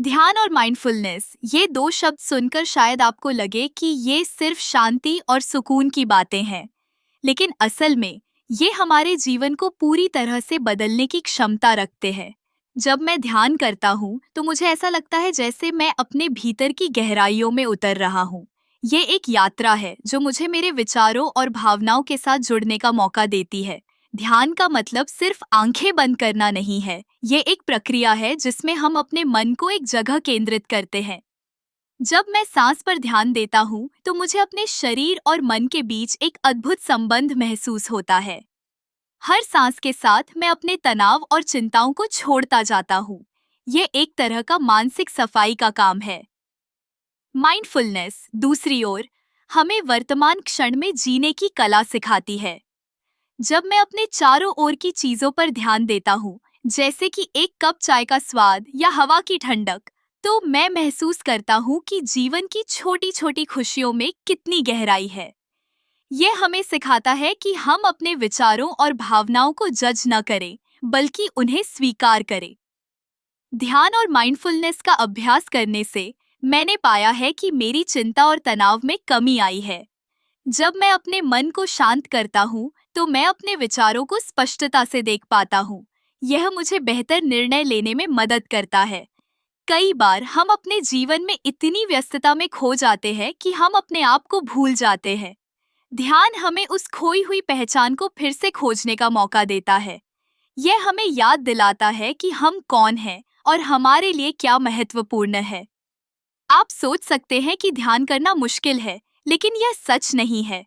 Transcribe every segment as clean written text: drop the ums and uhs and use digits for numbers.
ध्यान और माइंडफुलनेस ये दो शब्द सुनकर शायद आपको लगे कि ये सिर्फ शांति और सुकून की बातें हैं, लेकिन असल में ये हमारे जीवन को पूरी तरह से बदलने की क्षमता रखते हैं। जब मैं ध्यान करता हूँ तो मुझे ऐसा लगता है जैसे मैं अपने भीतर की गहराइयों में उतर रहा हूँ। ये एक यात्रा है जो मुझे मेरे विचारों और भावनाओं के साथ जुड़ने का मौका देती है। ध्यान का मतलब सिर्फ आंखें बंद करना नहीं है, ये एक प्रक्रिया है जिसमें हम अपने मन को एक जगह केंद्रित करते हैं। जब मैं सांस पर ध्यान देता हूँ तो मुझे अपने शरीर और मन के बीच एक अद्भुत संबंध महसूस होता है। हर सांस के साथ मैं अपने तनाव और चिंताओं को छोड़ता जाता हूँ। ये एक तरह का मानसिक सफाई का काम है। माइंडफुलनेस दूसरी ओर हमें वर्तमान क्षण में जीने की कला सिखाती है। जब मैं अपने चारों ओर की चीजों पर ध्यान देता हूँ, जैसे कि एक कप चाय का स्वाद या हवा की ठंडक, तो मैं महसूस करता हूँ कि जीवन की छोटी छोटी खुशियों में कितनी गहराई है। ये हमें सिखाता है कि हम अपने विचारों और भावनाओं को जज न करें, बल्कि उन्हें स्वीकार करें। ध्यान और माइंडफुलनेस का अभ्यास करने से मैंने पाया है कि मेरी चिंता और तनाव में कमी आई है। जब मैं अपने मन को शांत करता हूँ, तो मैं अपने विचारों को स्पष्टता से देख पाता हूँ। यह मुझे बेहतर निर्णय लेने में मदद करता है। कई बार हम अपने जीवन में इतनी व्यस्तता में खो जाते हैं कि हम अपने आप को भूल जाते हैं। ध्यान हमें उस खोई हुई पहचान को फिर से खोजने का मौका देता है। यह हमें याद दिलाता है कि हम कौन हैं और हमारे लिए क्या महत्वपूर्ण है। आप सोच सकते हैं कि ध्यान करना मुश्किल है, लेकिन यह सच नहीं है।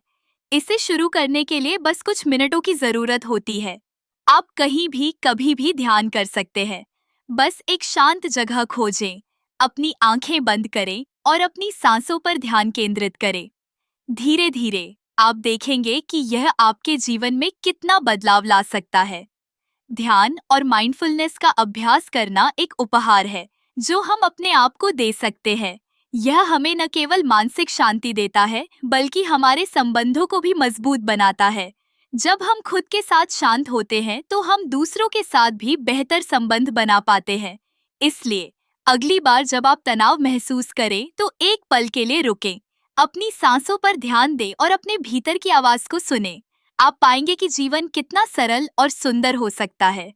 इसे शुरू करने के लिए बस कुछ मिनटों की जरूरत होती है। आप कहीं भी कभी भी ध्यान कर सकते हैं। बस एक शांत जगह खोजें, अपनी आंखें बंद करें और अपनी सांसों पर ध्यान केंद्रित करें। धीरे धीरे आप देखेंगे कि यह आपके जीवन में कितना बदलाव ला सकता है। ध्यान और माइंडफुलनेस का अभ्यास करना एक उपहार है जो हम अपने आप को दे सकते हैं। यह हमें न केवल मानसिक शांति देता है, बल्कि हमारे संबंधों को भी मजबूत बनाता है। जब हम खुद के साथ शांत होते हैं तो हम दूसरों के साथ भी बेहतर संबंध बना पाते हैं। इसलिए अगली बार जब आप तनाव महसूस करें तो एक पल के लिए रुकें, अपनी सांसों पर ध्यान दें और अपने भीतर की आवाज को सुनें। आप पाएंगे कि जीवन कितना सरल और सुंदर हो सकता है।